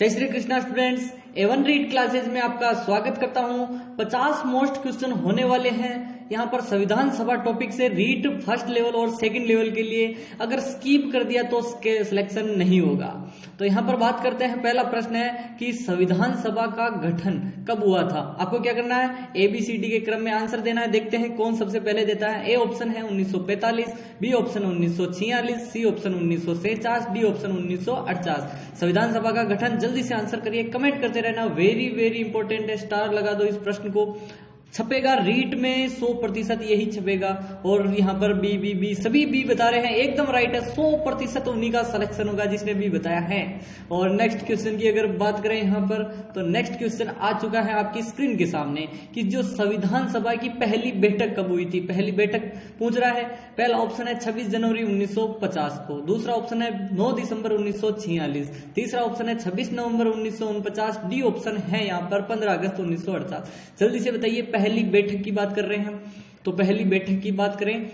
जय श्री कृष्णा स्टूडेंट्स, एवन read classes में आपका स्वागत करता हूं। 50 मोस्ट क्वेश्चन होने वाले हैं यहाँ पर संविधान सभा टॉपिक से। रीड फर्स्ट लेवल और सेकंड लेवल के लिए अगर स्किप कर दिया तो सिलेक्शन नहीं होगा। तो यहाँ पर बात करते हैं। पहला प्रश्न है कि संविधान सभा का गठन कब हुआ था। आपको क्या करना है, ABCD के क्रम में आंसर देना है। देखते हैं कौन सबसे पहले देता है। ए ऑप्शन है 1945, B option 1946, C option 1949, D option 1948। संविधान सभा का गठन जल्दी से आंसर करिए, कमेंट करते रहना। वेरी वेरी इंपॉर्टेंट है, स्टार लगा दो इस प्रश्न को। छपेगा रीट में 100% यही छपेगा। और यहाँ पर बी सभी बी बता रहे हैं, एकदम राइट है। 100% उन्हीं का सिलेक्शन होगा जिसने बी बताया है। और नेक्स्ट क्वेश्चन की अगर बात करें यहाँ पर, तो नेक्स्ट क्वेश्चन आ चुका है आपकी स्क्रीन के सामने कि जो संविधान सभा की पहली बैठक कब हुई थी। पहली बैठक पूछ रहा है। पहला ऑप्शन है 26 जनवरी 1950 को, दूसरा ऑप्शन है 9 दिसंबर 1946, तीसरा ऑप्शन है 26 नवंबर 1949, डी ऑप्शन है यहाँ पर 15 अगस्त 1948। जल्दी से बताइए, पहली बैठक की बात कर रहे हैं तो पहली बैठक की बात करें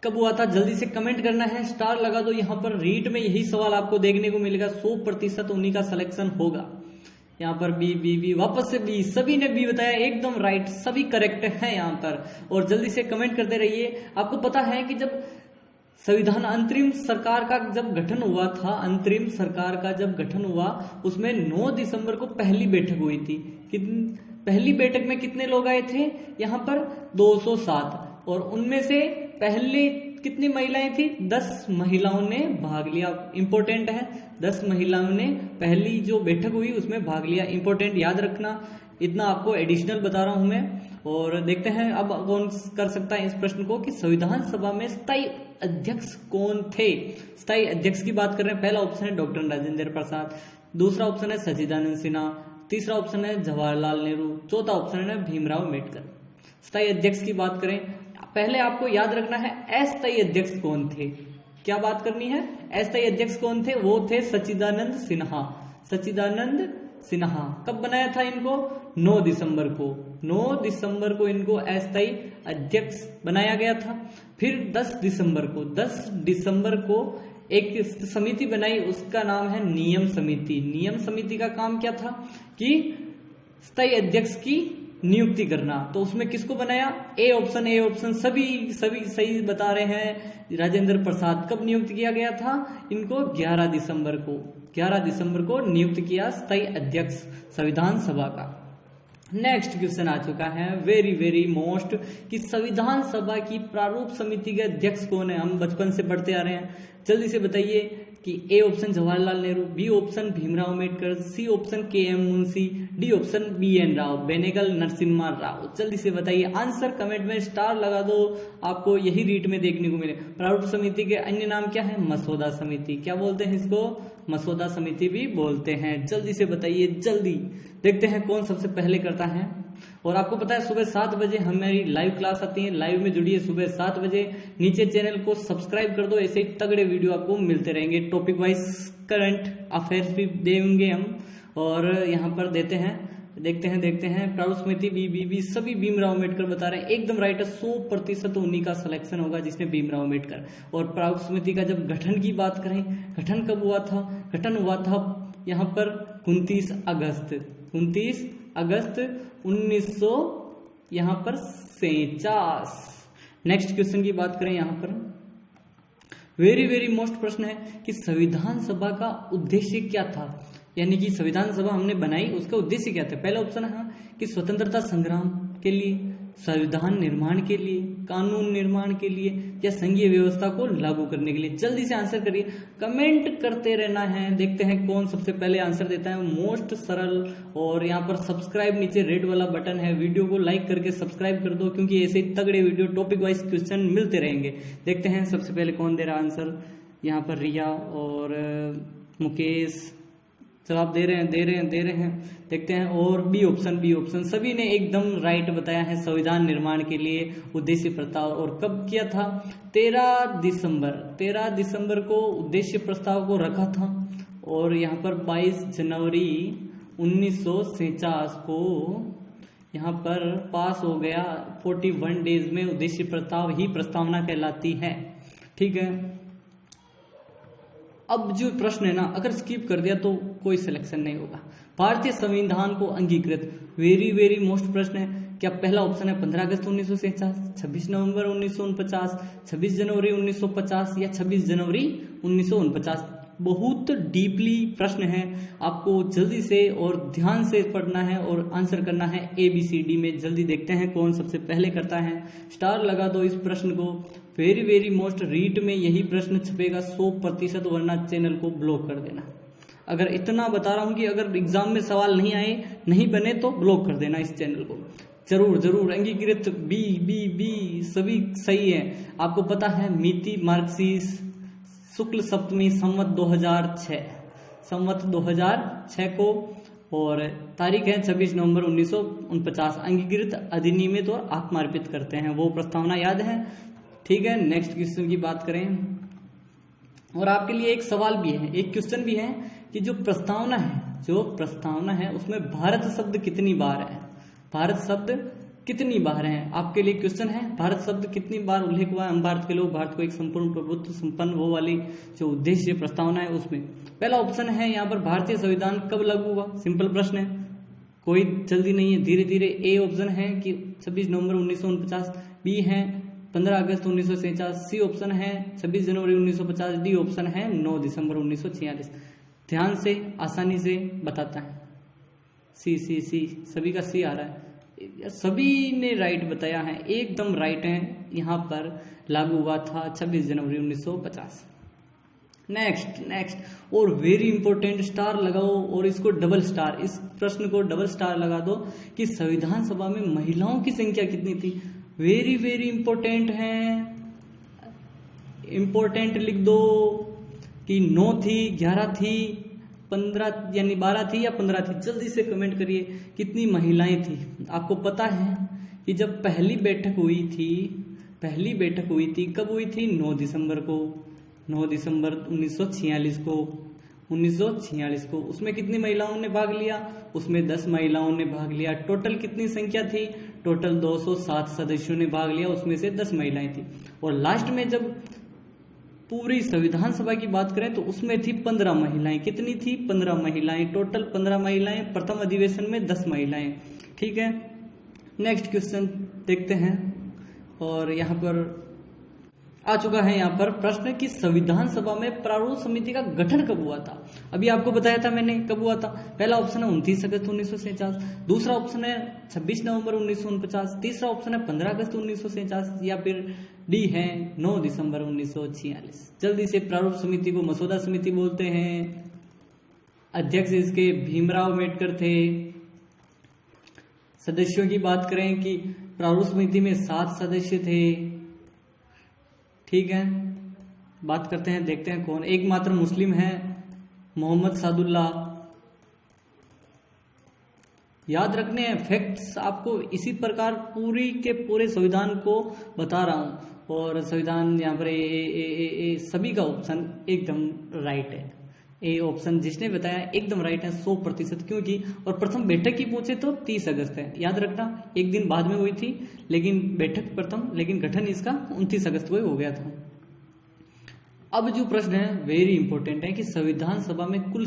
कब हुआ था, जल्दी से कमेंट करना है, स्टार लगा दो। यहाँ पर रीट में यही सवाल आपको देखने को मिलेगा। 100% उन्हीं का सिलेक्शन होगा। यहाँ पर बी वापस से बी, सभी ने बी बताया, एकदम राइट, सभी करेक्ट है यहाँ पर। और जल्दी से कमेंट करते रहिए। आपको पता है कि जब संविधान अंतरिम सरकार का जब गठन हुआ था, अंतरिम सरकार का जब गठन हुआ, उसमें 9 दिसंबर को पहली बैठक हुई थी। पहली बैठक में कितने लोग आए थे, यहाँ पर 207। और उनमें से पहले कितनी महिलाएं थी, 10 महिलाओं ने भाग लिया। इंपॉर्टेंट है, 10 महिलाओं ने पहली जो बैठक हुई उसमें भाग लिया। इंपॉर्टेंट, याद रखना, इतना आपको एडिशनल बता रहा हूं मैं। और देखते हैं अब कौन कर सकता है इस प्रश्न को कि संविधान सभा में स्थायी अध्यक्ष कौन थे। स्थायी अध्यक्ष की बात कर रहे हैं। पहला ऑप्शन है डॉक्टर राजेंद्र प्रसाद, दूसरा ऑप्शन है सच्चिदानंद सिन्हा, तीसरा ऑप्शन है जवाहरलाल नेहरू, चौथा ऑप्शन है भीमराव अम्बेडकर। स्थायी अध्यक्ष की बात करें, पहले आपको याद रखना है अस्थायी अध्यक्ष कौन थे। क्या बात करनी है, अस्थायी अध्यक्ष कौन थे, वो थे सच्चिदानंद सिन्हा। सच्चिदानंद सिन्हा कब बनाया था इनको, 9 दिसंबर को। 9 दिसंबर को इनको अस्थायी अध्यक्ष बनाया गया था। फिर 10 दिसंबर को एक समिति बनाई, उसका नाम है नियम समिति। नियम समिति का काम क्या था कि स्थायी अध्यक्ष की नियुक्ति करना। तो उसमें किसको बनाया, ए ऑप्शन सभी सही बता रहे हैं, राजेंद्र प्रसाद। कब नियुक्त किया गया था इनको, 11 दिसंबर को नियुक्त किया स्थायी अध्यक्ष संविधान सभा का। नेक्स्ट क्वेश्चन आ चुका है, वेरी वेरी मोस्ट, कि संविधान सभा की प्रारूप समिति के अध्यक्ष कौन है। हम बचपन से पढ़ते आ रहे हैं, जल्दी से बताइए कि A option Jawaharlal Nehru, B option Bhimrao Ambedkar, C option KM Munshi, D option BN Rao, Benegal Narasimha Rao. जल्दी से बताइए आंसर, कमेंट में स्टार लगा दो। आपको यही रीट में देखने को मिले। प्रारूप समिति के अन्य नाम क्या है, मसौदा समिति। क्या बोलते हैं इसको, मसौदा समिति भी बोलते हैं। जल्दी से बताइए, जल्दी देखते हैं कौन सबसे पहले करता है। और आपको पता है सुबह 7 बजे हमारी लाइव क्लास आती है, लाइव में जुड़िए सुबह 7 बजे। नीचे चैनल को सब्सक्राइब कर दो, ऐसे ही तगड़े वीडियो आपको मिलते रहेंगे। टॉपिक वाइज करंट अफेयर्स भी देंगे हम। और यहाँ पर देखते हैं प्रारूप समिति बी सभी भीमराव अम्बेडकर बता रहे हैं, एकदम राइट है। 100% उन्हीं का सिलेक्शन होगा जिसने भीमराव अम्बेडकर। और प्रारूप समिति का जब गठन की बात करें, गठन कब हुआ था, गठन हुआ था यहाँ पर 29 अगस्त 1947। नेक्स्ट क्वेश्चन की बात करें, यहाँ पर वेरी वेरी मोस्ट प्रश्न है कि संविधान सभा का उद्देश्य क्या था। यानी कि संविधान सभा हमने बनाई, उसका उद्देश्य क्या था। पहला ऑप्शन है कि स्वतंत्रता संग्राम के लिए, संविधान निर्माण के लिए, कानून निर्माण के लिए, या संघीय व्यवस्था को लागू करने के लिए। जल्दी से आंसर करिए, कमेंट करते रहना है। देखते हैं कौन सबसे पहले आंसर देता है, मोस्ट सरल। और यहाँ पर सब्सक्राइब, नीचे रेड वाला बटन है, वीडियो को लाइक करके सब्सक्राइब कर दो, क्योंकि ऐसे ही तगड़े वीडियो टॉपिक वाइज क्वेश्चन मिलते रहेंगे। देखते हैं सबसे पहले कौन दे रहा आंसर। यहाँ पर रिया और मुकेश जवाब दे रहे हैं। देखते हैं। और बी ऑप्शन सभी ने एकदम राइट बताया है, संविधान निर्माण के लिए उद्देश्य प्रस्ताव। और कब किया था, 13 दिसंबर को उद्देश्य प्रस्ताव को रखा था। और यहाँ पर 22 जनवरी 1947 को यहाँ पर पास हो गया। 41 डेज में उद्देश्य प्रस्ताव ही प्रस्तावना कहलाती है। ठीक है, अब जो प्रश्न है ना, अगर स्किप कर दिया तो कोई सिलेक्शन नहीं होगा। भारतीय संविधान को अंगीकृत, वेरी वेरी मोस्ट प्रश्न है। क्या पहला ऑप्शन है 15 अगस्त 1947, 26 नवंबर 1949, 26 जनवरी 1950 या 26 जनवरी 1949? बहुत डीपली प्रश्न है, आपको जल्दी से और ध्यान से पढ़ना है और आंसर करना है ABCD में। जल्दी देखते हैं कौन सबसे पहले करता है। स्टार लगा दो इस प्रश्न को। वेरी वेरी मोस्ट, रीट में यही प्रश्न छपेगा 100%, वरना चैनल को ब्लॉक कर देना। अगर इतना बता रहा हूं कि अगर एग्जाम में सवाल नहीं आए, नहीं बने, तो ब्लॉक कर देना इस चैनल को। जरूर जरूर अंगीकृत, बी बी बी सभी सही है। आपको पता है मिति मार्क्सिस शुक्ल सप्तमी संवत 2006, संवत 2006 को, और तारीख है 26 नवंबर 1949। अंगीकृत, अधिनियमित और आत्मार्पित करते हैं, वो प्रस्तावना याद है। ठीक है, नेक्स्ट क्वेश्चन की बात करें। और आपके लिए एक सवाल भी है, एक क्वेश्चन भी है कि जो प्रस्तावना है उसमें भारत शब्द कितनी बार है, भारत शब्द कितनी बार है। आपके लिए क्वेश्चन है, भारत शब्द कितनी बार उल्लेख हुआ है। हम भारत के लोग, भारत को एक संपूर्ण प्रभुत्व संपन्न, वो वाली जो उद्देश्य प्रस्तावना है उसमें। पहला ऑप्शन है यहाँ पर भारतीय संविधान कब लागू हुआ, सिंपल प्रश्न है, कोई जल्दी नहीं है, धीरे धीरे। ए ऑप्शन है कि 26 नवंबर 1949, बी है 15 अगस्त 1947, सी ऑप्शन है 26 जनवरी 1950, डी ऑप्शन है 9 दिसंबर 1946। ध्यान से, आसानी से बताता है। सी सी सी, सभी का सी आ रहा है, सभी ने राइट बताया है, एकदम राइट है। यहाँ पर लागू हुआ था 26 जनवरी 1950। नेक्स्ट, और वेरी इंपॉर्टेंट, स्टार लगाओ और इसको डबल स्टार, इस प्रश्न को डबल स्टार लगा दो कि संविधान सभा में महिलाओं की संख्या कितनी थी। वेरी वेरी इंपॉर्टेंट है, इंपॉर्टेंट लिख दो कि 9 थी, 11 थी, 15 यानी 12 थी या 15 थी। जल्दी से कमेंट करिए कितनी महिलाएं थी। आपको पता है कि जब पहली बैठक हुई थी, कब हुई थी? 9 दिसंबर को, 9 दिसंबर 1946 को। उसमें कितनी महिलाओं ने भाग लिया? उसमें 10 महिलाओं ने भाग लिया। टोटल कितनी संख्या थी? टोटल 207 सदस्यों ने भाग लिया, उसमें से 10 महिलाएं थी। और लास्ट में जब पूरी संविधान सभा की बात करें तो उसमें थी 15 महिलाएं। कितनी थी? 15 महिलाएं, टोटल 15 महिलाएं। प्रथम अधिवेशन में 10 महिलाएं। ठीक है, नेक्स्ट क्वेश्चन देखते हैं। और यहाँ पर आ चुका है यहाँ पर प्रश्न कि संविधान सभा में प्रारूप समिति का गठन कब हुआ था। अभी आपको बताया था मैंने कब हुआ था। पहला ऑप्शन है 29 अगस्त 1947, दूसरा ऑप्शन है 26 नवंबर 1949, तीसरा ऑप्शन है 15 अगस्त 1947 या फिर डी है 9 दिसंबर 1946। जल्दी से, प्रारूप समिति को मसौदा समिति बोलते हैं। अध्यक्ष इसके भीमराव अम्बेडकर थे। सदस्यों की बात करें कि प्रारूप समिति में 7 सदस्य थे। ठीक है, बात करते हैं, देखते हैं कौन। एकमात्र मुस्लिम है मोहम्मद सादुल्ला। याद रखने हैं फैक्ट्स आपको इसी प्रकार पूरी के पूरे संविधान को बता रहा हूं। और संविधान यहाँ पर ए सभी का ऑप्शन एकदम राइट है। ए ऑप्शन जिसने बताया एकदम राइट है 100%। क्योंकि और प्रथम बैठक की पूछे तो 30 अगस्त है, याद रखना, एक दिन बाद में हुई थी, लेकिन बैठक प्रथम, लेकिन गठन इसका 29 अगस्त को ही हो गया था। अब जो प्रश्न है वेरी इंपॉर्टेंट है कि संविधान सभा में कुल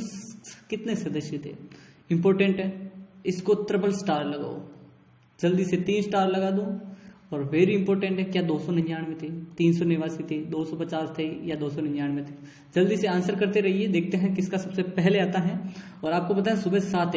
कितने सदस्य थे। इंपॉर्टेंट है, इसको ट्रिपल स्टार लगाओ, जल्दी से 3 स्टार लगा दो। और वेरी इंपॉर्टेंट है, क्या 299 थे, 389 थे, 250 थे या 299 थे। जल्दी से आंसर करते रहिए, देखते हैं किसका सबसे पहले आता है। और आपको पता है सुबह 7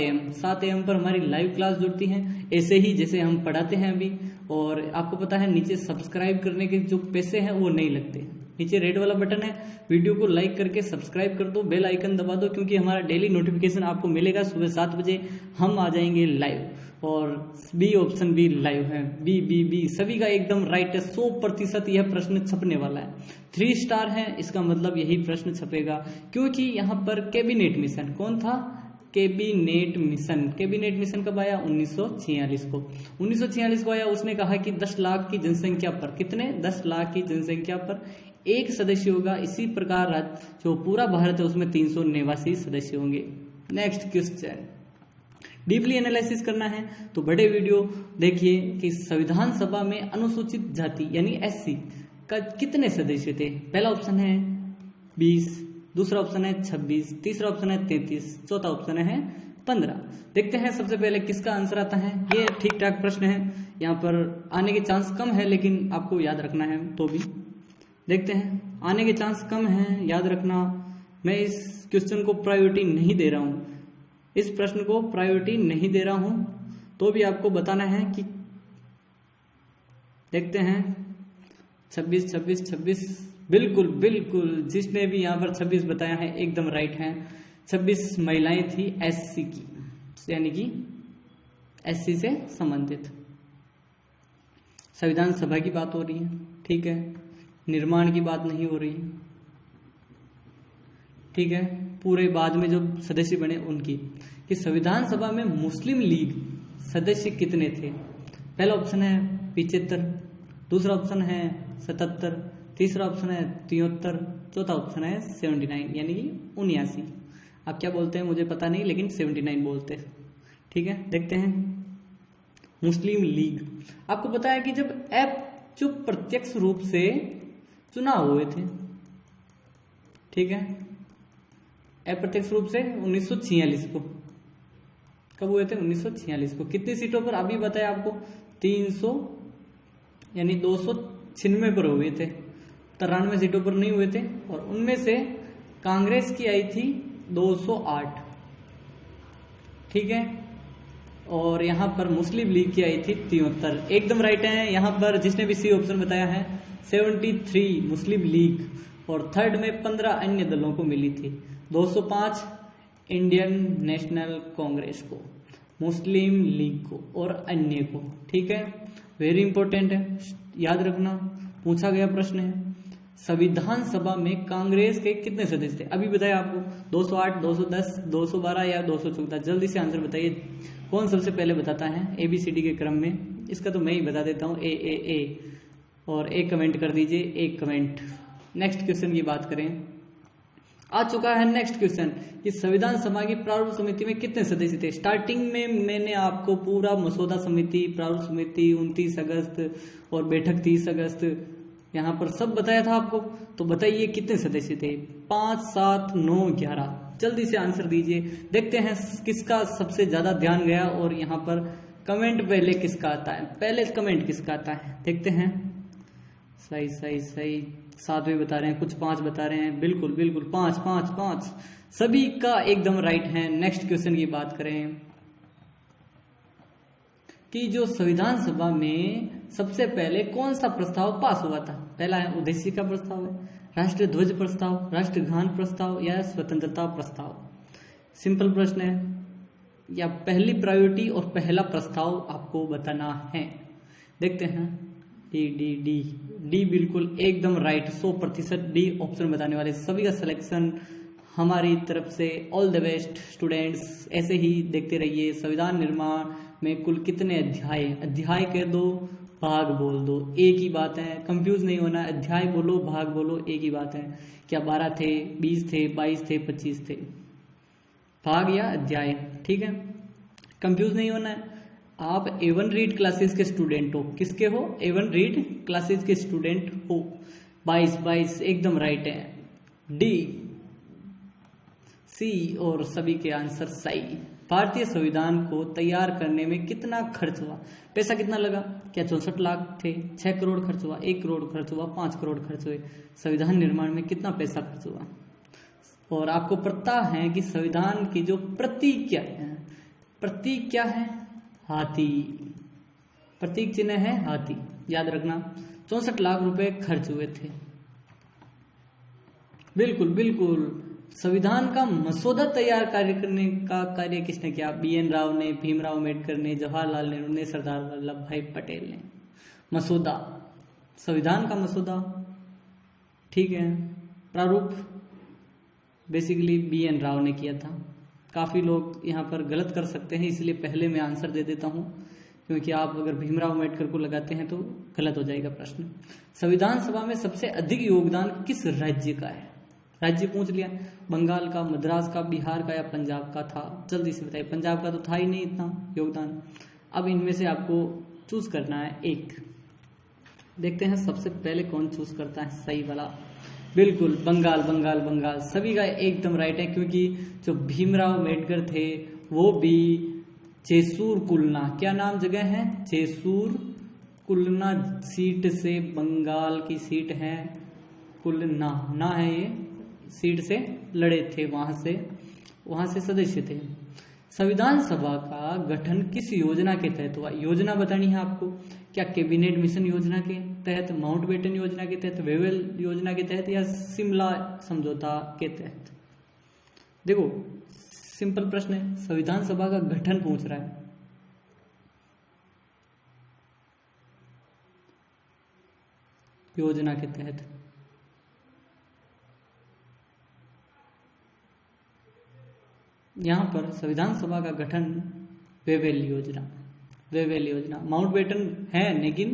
AM पर हमारी लाइव क्लास जुड़ती है, ऐसे ही जैसे हम पढ़ाते हैं अभी। और आपको पता है नीचे सब्सक्राइब करने के जो पैसे हैं वो नहीं लगते। नीचे रेड वाला बटन है, वीडियो को लाइक करके सब्सक्राइब कर दो, बेल आइकन दबा दो, क्योंकि हमारा डेली नोटिफिकेशन आपको मिलेगा। सुबह 7 बजे हम आ जाएंगे लाइव। और बी ऑप्शन भी लाइव है, बी सभी का एकदम राइट है। 100% यह प्रश्न छपने वाला है। 3 स्टार है, इसका मतलब यही प्रश्न छपेगा, क्योंकि यहाँ पर कैबिनेट मिशन कौन था? कैबिनेट मिशन कब आया? 1946 को। 1946 को आया। उसने कहा कि 10 लाख की जनसंख्या पर, कितने? 10 लाख की जनसंख्या पर एक सदस्य होगा। इसी प्रकार जो पूरा भारत है उसमें 389 सदस्य होंगे। नेक्स्ट क्वेश्चन, डीपली एनालिसिस करना है तो बड़े वीडियो देखिए कि संविधान सभा में अनुसूचित जाति यानी SC का कितने सदस्य थे। पहला ऑप्शन है 20, दूसरा ऑप्शन है 26, तीसरा ऑप्शन है 33, चौथा ऑप्शन है 15। देखते हैं सबसे पहले किसका आंसर आता है। ये ठीक ठाक प्रश्न है, यहाँ पर आने के चांस कम है, लेकिन आपको याद रखना है तो भी। देखते हैं, आने के चांस कम है, याद रखना। मैं इस क्वेश्चन को प्रायोरिटी नहीं दे रहा हूँ, इस प्रश्न को प्रायोरिटी नहीं दे रहा हूँ, तो भी आपको बताना है कि। देखते हैं 26 26 26, बिल्कुल बिल्कुल, जिसने भी यहाँ पर 26 बताया है एकदम राइट है। 26 महिलाएं थी एससी की, यानी कि एससी से संबंधित। संविधान सभा की बात हो रही है, ठीक है, निर्माण की बात नहीं हो रही है, ठीक है। पूरे बाद में जो सदस्य बने उनकी, कि संविधान सभा में मुस्लिम लीग सदस्य कितने थे। पहला ऑप्शन है 75, दूसरा ऑप्शन है 77, तीसरा ऑप्शन है 73, चौथा ऑप्शन है 79, यानी कि 79। आप क्या बोलते हैं मुझे पता नहीं, लेकिन 79 बोलते हैं, ठीक है। देखते हैं मुस्लिम लीग, आपको पता है कि जब जो प्रत्यक्ष रूप से चुनाव हुए थे, ठीक है, अप्रत्यक्ष रूप से 1946 को, कब हुए थे 1946 को। कितनी सीटों पर अभी बताया आपको, 300 यानी 296 पर हुए थे, 93 सीटों पर नहीं हुए थे। और उनमें से कांग्रेस की आई थी 208, ठीक है, और यहाँ पर मुस्लिम लीग की आई थी 73। एकदम राइट है। यहाँ पर जिसने भी सी ऑप्शन बताया है 73 मुस्लिम लीग, और थर्ड में 15 अन्य दलों को मिली थी, 205 इंडियन नेशनल कांग्रेस को, मुस्लिम लीग को और अन्य को, ठीक है। वेरी इंपॉर्टेंट है, याद रखना, पूछा गया प्रश्न है। संविधान सभा में कांग्रेस के कितने सदस्य थे, अभी बताया आपको, 208, 210, 212 या 214। जल्दी से आंसर बताइए, कौन सबसे पहले बताता है ABCD के क्रम में। इसका तो मैं ही बता देता हूँ, ए, और एक कमेंट कर दीजिए, एक कमेंट। नेक्स्ट क्वेश्चन की बात करें, आ चुका है नेक्स्ट क्वेश्चन कि संविधान सभा की प्रारूप समिति में कितने सदस्य थे। स्टार्टिंग में मैंने आपको पूरा मसौदा समिति, प्रारूप समिति 29 अगस्त और बैठक 30 अगस्त यहाँ पर सब बताया था आपको। तो बताइए कितने सदस्य थे, 5, 7, 9, 11। जल्दी से आंसर दीजिए। देखते हैं किसका सबसे ज्यादा ध्यान गया, और यहाँ पर कमेंट पहले किसका आता है, पहले कमेंट किसका आता है। देखते हैं, सही सही सही, 7 भी बता रहे हैं, कुछ 5 बता रहे हैं, बिल्कुल बिल्कुल 5 5 5, सभी का एकदम राइट है। नेक्स्ट क्वेश्चन की बात करें कि जो संविधान सभा में सबसे पहले कौन सा प्रस्ताव पास हुआ था। पहला है उद्देश्य का प्रस्ताव है, राष्ट्रीय ध्वज प्रस्ताव, राष्ट्रगान प्रस्ताव या स्वतंत्रता प्रस्ताव। सिंपल प्रश्न है, या पहली प्रायोरिटी और पहला प्रस्ताव आपको बताना है। देखते हैं, डी बिल्कुल एकदम राइट, 100% डी ऑप्शन बताने वाले सभी का सिलेक्शन हमारी तरफ से। ऑल द बेस्ट स्टूडेंट्स, ऐसे ही देखते रहिए। संविधान निर्माण में कुल कितने अध्याय, अध्याय कह दो भाग बोल दो, एक ही बात है, कंफ्यूज नहीं होना। अध्याय बोलो भाग बोलो, एक ही बात है। क्या 12 थे, 20 थे, 22 थे, 25 थे, भाग या अध्याय, ठीक है, कंफ्यूज नहीं होना है। आप A1 रीड क्लासेस के स्टूडेंट हो, किसके हो, A1 रीड क्लासेस के स्टूडेंट हो। 22 एकदम राइट है। डी, सी और सभी के आंसर सही। भारतीय संविधान को तैयार करने में कितना खर्च हुआ, पैसा कितना लगा। क्या 64 लाख थे, 6 करोड़ खर्च हुआ, 1 करोड़ खर्च हुआ, 5 करोड़ खर्च हुए। संविधान निर्माण में कितना पैसा खर्च हुआ। और आपको पता है कि संविधान की जो प्रतीक क्या है, प्रतीक क्या है, हाथी, प्रतीक चिन्ह है हाथी, याद रखना। 64 लाख रुपए खर्च हुए थे। बिल्कुल बिल्कुल, संविधान का मसौदा तैयार करने का कार्य किसने किया। BN राव ने, भीमराव अम्बेडकर ने, जवाहरलाल नेहरू ने, सरदार वल्लभ भाई पटेल ने। मसौदा, संविधान का मसौदा, ठीक है, प्रारूप बेसिकली BN राव ने किया था। काफी लोग यहाँ पर गलत कर सकते हैं, इसलिए पहले मैं आंसर दे देता हूँ, क्योंकि आप अगर भीमराव अम्बेडकर को लगाते हैं तो गलत हो जाएगा प्रश्न। संविधान सभा में सबसे अधिक योगदान किस राज्य का है। राज्य पूछ लिया, बंगाल का, मद्रास का, बिहार का या पंजाब का था। जल्दी से बताइए, पंजाब का तो था ही नहीं इतना योगदान। अब इनमें से आपको चूज करना है एक। देखते हैं सबसे पहले कौन चूज करता है सही वाला। बिल्कुल, बंगाल बंगाल बंगाल सभी का एकदम राइट है, क्योंकि जो भीमराव अम्बेडकर थे वो भी चेसूर कुलना, क्या नाम जगह है, चेसूर कुलना सीट से, बंगाल की सीट है, कुलना ना है ये, सीट से लड़े थे, वहां से सदस्य थे। संविधान सभा का गठन किस योजना के तहत हुआ, योजना बतानी है आपको, क्या कैबिनेट मिशन योजना के तहत, माउंटबेटन योजना के तहत, वेवेल योजना के तहत, या शिमला समझौता के तहत। देखो सिंपल प्रश्न है, संविधान सभा का गठन पूछ रहा है, योजना के तहत। यहां पर संविधान सभा का गठन वेवेल योजना, माउंटबेटन है लेकिन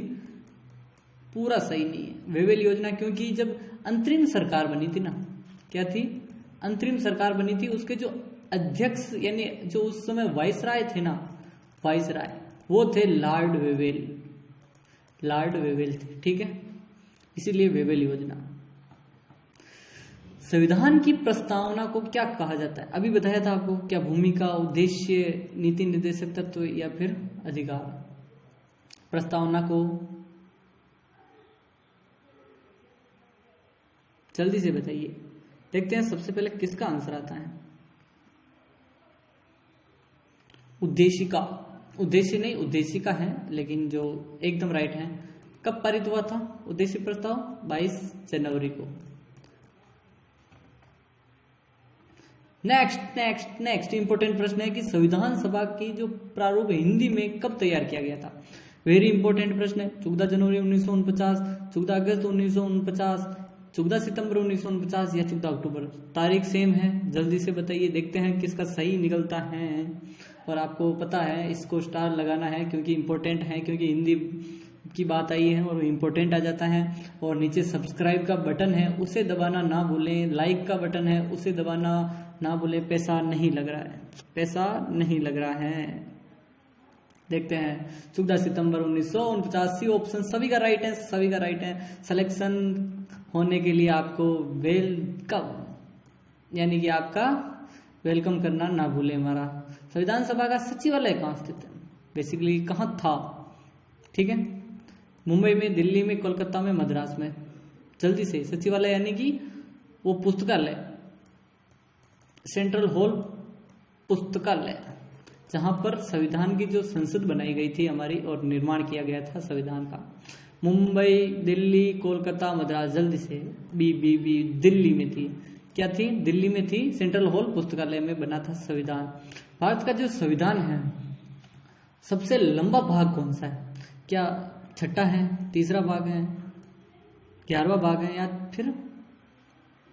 पूरा सही नहीं है, वेवेल योजना, क्योंकि जब अंतरिम सरकार बनी थी ना, क्या थी, अंतरिम सरकार बनी थी, उसके जो अध्यक्ष यानी जो उस समय वाइसराय थे ना, वाइसराय वो थे लॉर्ड वेवेल थे, ठीक है, इसीलिए वेवेल योजना। संविधान की प्रस्तावना को क्या कहा जाता है, अभी बताया था आपको, क्या भूमिका, उद्देश्य, नीति निर्देशक तत्व या फिर अधिकार। प्रस्तावना को जल्दी से बताइए, देखते हैं सबसे पहले किसका आंसर आता है। उद्देशिका है, लेकिन जो एकदम राइट है। कब पारित हुआ था उद्देश्य प्रस्ताव, 22 जनवरी को। नेक्स्ट इंपोर्टेंट प्रश्न है कि संविधान सभा की जो प्रारूप हिंदी में कब तैयार किया गया था। वेरी इंपोर्टेंट प्रश्न है। 14 जनवरी 1949, 14 अगस्त 1949, 14 सितंबर 1949 या 14 अक्टूबर। तारीख सेम है, जल्दी से बताइए, देखते हैं किसका सही निकलता है। और आपको पता है इसको स्टार लगाना है क्योंकि इंपॉर्टेंट है, क्योंकि हिंदी की बात आई है और इंपॉर्टेंट आ जाता है। और नीचे सब्सक्राइब का बटन है उसे दबाना ना भूलें, लाइक का बटन है उसे दबाना ना भूलें। पैसा नहीं लग रहा है, देखते हैं। 14 सितंबर 1949, सी ऑप्शन सभी का राइट है। सिलेक्शन होने के लिए आपको वेलकम यानी कि आपका वेलकम करना ना भूलें। हमारा संविधान सभा का सचिवालय कहाँ स्थित है, बेसिकली कहाँ था, ठीक है, मुंबई में, दिल्ली में, कोलकाता में, मद्रास में। जल्दी से सचिवालय यानी कि वो पुस्तकालय, सेंट्रल हॉल पुस्तकालय, जहां पर संविधान की जो संसद बनाई गई थी हमारी और निर्माण किया गया था संविधान का। मुंबई, दिल्ली, कोलकाता, मद्रास। जल्दी से बी दिल्ली में थी, क्या थी, दिल्ली में थी, सेंट्रल हॉल पुस्तकालय में बना था संविधान। भारत का जो संविधान है सबसे लंबा भाग कौन सा है, क्या छठा है, तीसरा भाग है, 11वां भाग है या फिर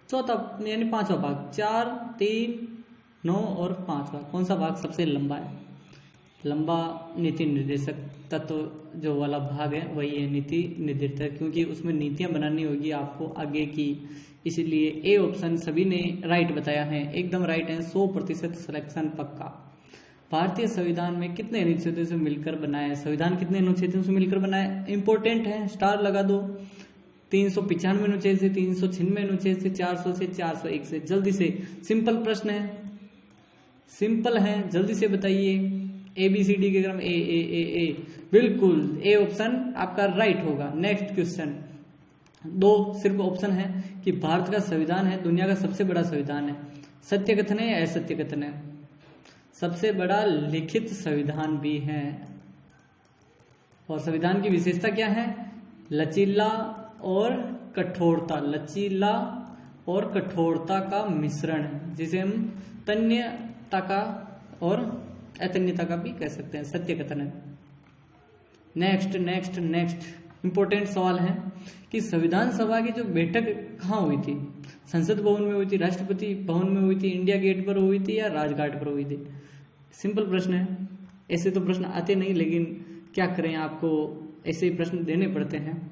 चौथा यानी 5वां भाग। 4, 3, 9 और 5वां, कौन सा भाग सबसे लंबा है। लंबा नीति निर्देशक तत्व जो वाला भाग है वही है नीति निर्देशक, क्योंकि उसमें नीतियां बनानी होगी आपको आगे की, इसीलिए ए ऑप्शन सभी ने राइट बताया है, एकदम राइट है, 100% सिलेक्शन पक्का। भारतीय संविधान में कितने अनुच्छेदों से मिलकर बना है, संविधान कितने अनुच्छेदों से मिलकर बना है, इंपॉर्टेंट है, स्टार लगा दो। 395 अनुच्छेद से, 396 अनुच्छेद से, 400 से, 401 से। जल्दी से, सिंपल प्रश्न है, सिंपल है, जल्दी से बताइए। ABCD के क्रम ए, बिल्कुल ए ऑप्शन आपका राइट होगा। नेक्स्ट क्वेश्चन, 2 सिर्फ ऑप्शन है कि भारत का संविधान है दुनिया का सबसे बड़ा संविधान है, सत्य कथन है या असत्य कथन है। सबसे बड़ा लिखित संविधान भी है। और संविधान की विशेषता क्या है, लचीला और कठोरता का मिश्रण है, जिसे हम तन्यता का और अतन्यता का भी कह सकते हैं, सत्य कथन है। नेक्स्ट इंपॉर्टेंट सवाल है कि संविधान सभा की जो बैठक कहाँ हुई थी, संसद भवन में हुई थी, राष्ट्रपति भवन में हुई थी, इंडिया गेट पर हुई थी या राजघाट पर हुई थी। सिंपल प्रश्न है, ऐसे तो प्रश्न आते नहीं, लेकिन क्या करें, आपको ऐसे ही प्रश्न देने पड़ते हैं।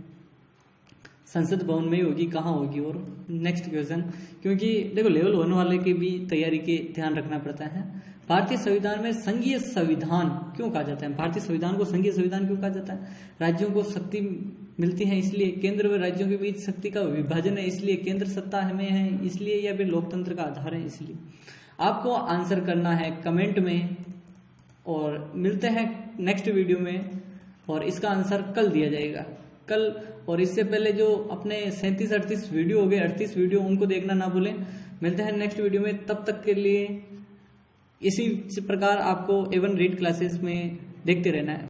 संसद भवन में होगी, कहाँ होगी। और नेक्स्ट क्वेश्चन, क्योंकि देखो लेवल 1 वाले की भी तैयारी के ध्यान रखना पड़ता है। भारतीय संविधान में संघीय संविधान क्यों कहा जाता है, भारतीय संविधान को संघीय संविधान क्यों कहा जाता है। राज्यों को शक्ति मिलती हैं, इसलिए केंद्र व राज्यों के बीच शक्ति का विभाजन है, इसलिए केंद्र सत्ता हमें है, इसलिए या फिर लोकतंत्र का आधार है, इसलिए। आपको आंसर करना है कमेंट में, और मिलते हैं नेक्स्ट वीडियो में, और इसका आंसर कल दिया जाएगा कल। और इससे पहले जो अपने 37-38 वीडियो हो गए, 38 वीडियो, उनको देखना ना भूलें। मिलते हैं नेक्स्ट वीडियो में, तब तक के लिए इसी प्रकार आपको A1 रीड क्लासेस में देखते रहना है।